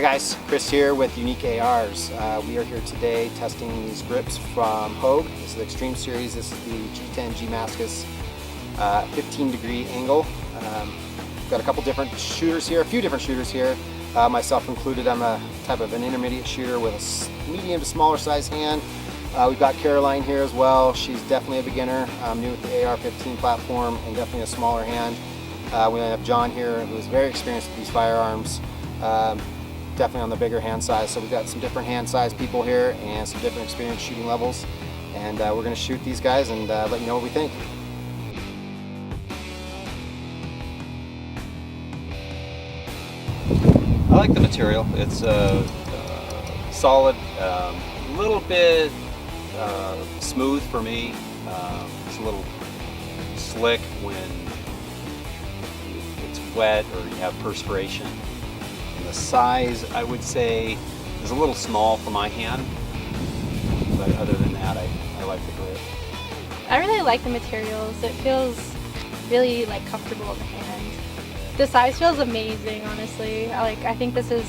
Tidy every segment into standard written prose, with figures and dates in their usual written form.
Hi guys, Chris here with Unique-ARs. We are here today testing these grips from Hogue. This is the Extreme Series. This is the G10 G Mascus 15-degree angle. Got a couple different shooters here, a few different shooters here, myself included. I'm a type of an intermediate shooter with a medium to smaller size hand. We've got Caroline here as well. She's definitely a beginner, new with the AR-15 platform and definitely a smaller hand. We have John here, who's very experienced with these firearms. Definitely on the bigger hand size. So we've got some different hand size people here and some different experience shooting levels. And we're going to shoot these guys and let you know what we think. I like the material. It's solid, a little bit smooth for me. It's a little slick when it's wet or you have perspiration. And the size, I would say, is a little small for my hand, but other than that, I like the grip. I really like the materials. It feels really comfortable in the hand. The size feels amazing, honestly. I think this is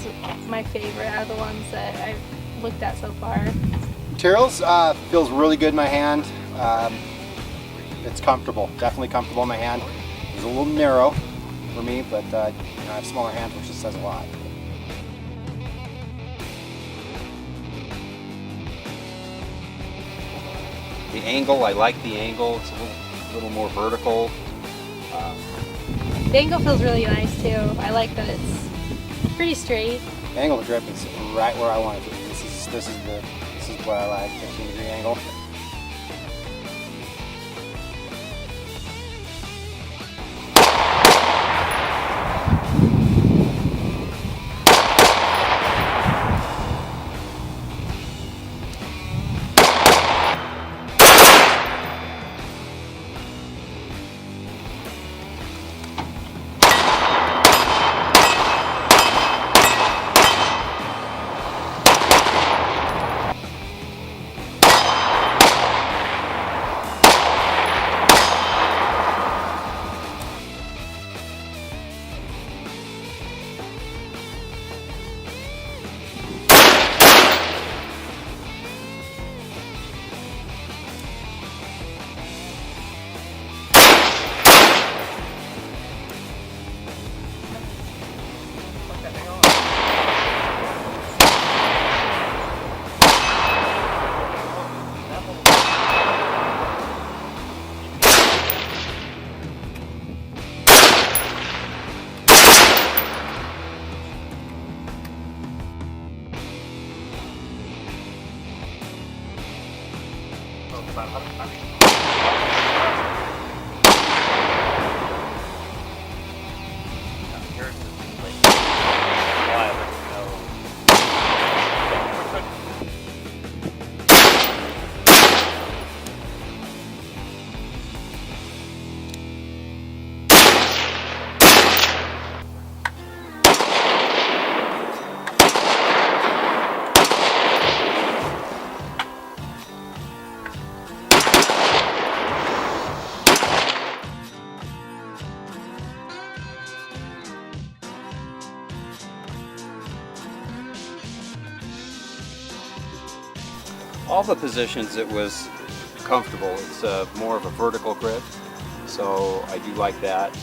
my favorite out of the ones that I've looked at so far. Materials feels really good in my hand. It's comfortable, definitely comfortable in my hand. It's a little narrow for me, but I have smaller hands, which just says a lot. The angle, I like the angle. It's a little more vertical. The angle feels really nice too. I like that it's pretty straight. The angle of the grip is right where I want it to be. This is what I like, 15-degree angle. All the positions it was comfortable. It's more of a vertical grip, so I do like that.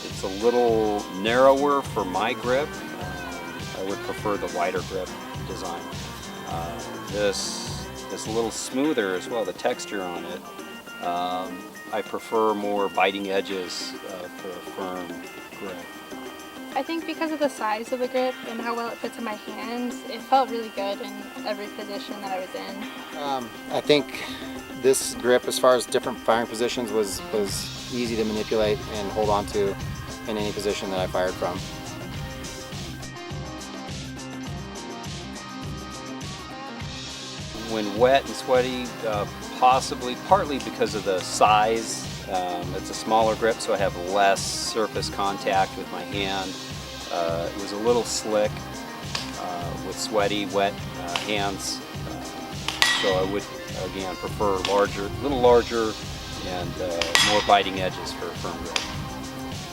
It's a little narrower for my grip. I would prefer the wider grip design. This is a little smoother as well, the texture on it. I prefer more biting edges for a firm grip. I think because of the size of the grip and how well it fits in my hands, it felt really good in every position that I was in. I think this grip, as far as different firing positions, was easy to manipulate and hold on to in any position that I fired from. When wet and sweaty, possibly, partly because of the size. It's a smaller grip, so I have less surface contact with my hand. It was a little slick with sweaty, wet hands. So I would, again, prefer a little larger and more biting edges for a firm grip.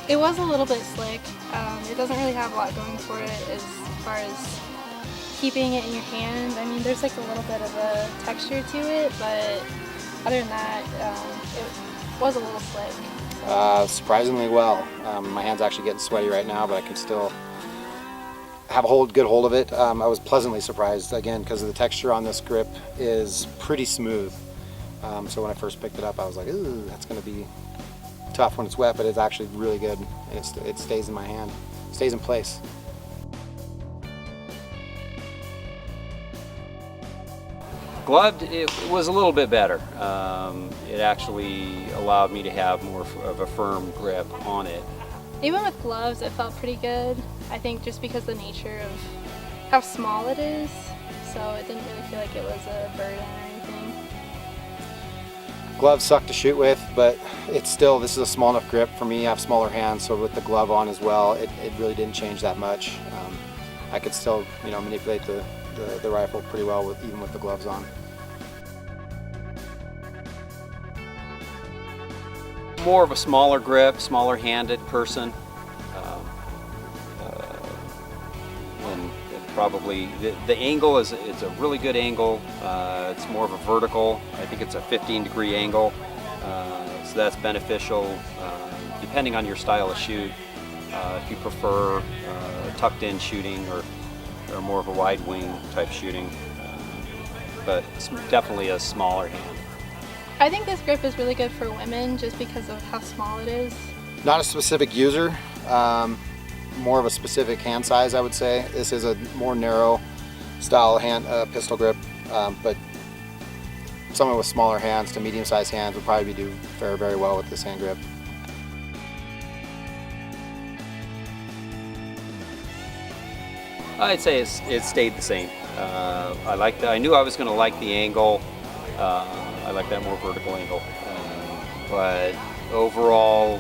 It was a little bit slick. It doesn't really have a lot going for it as far as keeping it in your hand. I mean, there's like a little bit of a texture to it, but other than that, it was a little slick. Surprisingly well. My hand's actually getting sweaty right now, but I can still have a good hold of it. I was pleasantly surprised, again, because of the texture on this grip is pretty smooth. So when I first picked it up, I was like, ooh, that's going to be tough when it's wet, but it's actually really good. And it stays in my hand, stays in place. Gloved, it was a little bit better. It actually allowed me to have more of a firm grip on it. Even with gloves, it felt pretty good. I think just because the nature of how small it is, so it didn't really feel like it was a burden or anything. Gloves suck to shoot with, but it's still, this is a small enough grip for me. I have smaller hands, so with the glove on as well, it really didn't change that much. I could still, manipulate the rifle pretty well even with the gloves on. More of a smaller grip, smaller handed person. And probably the angle it's a really good angle. It's more of a vertical. I think it's a 15-degree angle, so that's beneficial depending on your style of shoot. If you prefer tucked in shooting or more of a wide wing type shooting, but it's definitely a smaller hand. I think this grip is really good for women just because of how small it is. Not a specific user, more of a specific hand size, I would say. This is a more narrow style pistol grip, but someone with smaller hands to medium-sized hands would probably do very, very well with this hand grip. I'd say it stayed the same. I knew I was going to like the angle. I like that more vertical angle. But overall,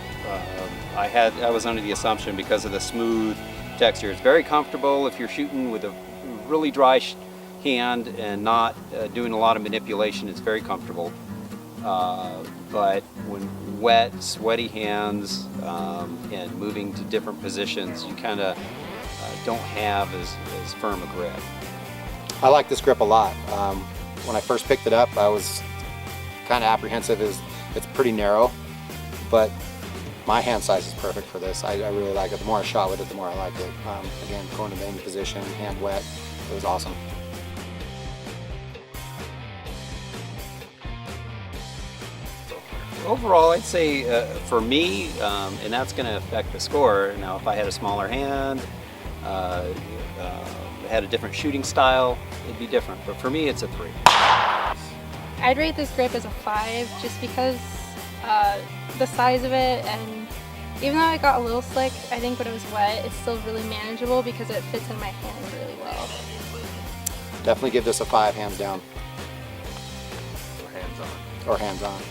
I was under the assumption because of the smooth texture. It's very comfortable if you're shooting with a really dry hand and not doing a lot of manipulation. It's very comfortable. But when wet, sweaty hands and moving to different positions, you kind of don't have as firm a grip. I like this grip a lot. When I first picked it up, I was kind of apprehensive. It's pretty narrow, but my hand size is perfect for this. I really like it. The more I shot with it, the more I liked it. Again, going to the aiming position, hand wet, it was awesome. Overall, I'd say for me, and that's going to affect the score. Now, if I had a smaller hand, had a different shooting style, it'd be different. But for me, it's a 3. I'd rate this grip as a 5 just because the size of it, and even though it got a little slick, I think when it was wet, it's still really manageable because it fits in my hand really well. Definitely give this a 5 hands down. Or hands on. Or hands on.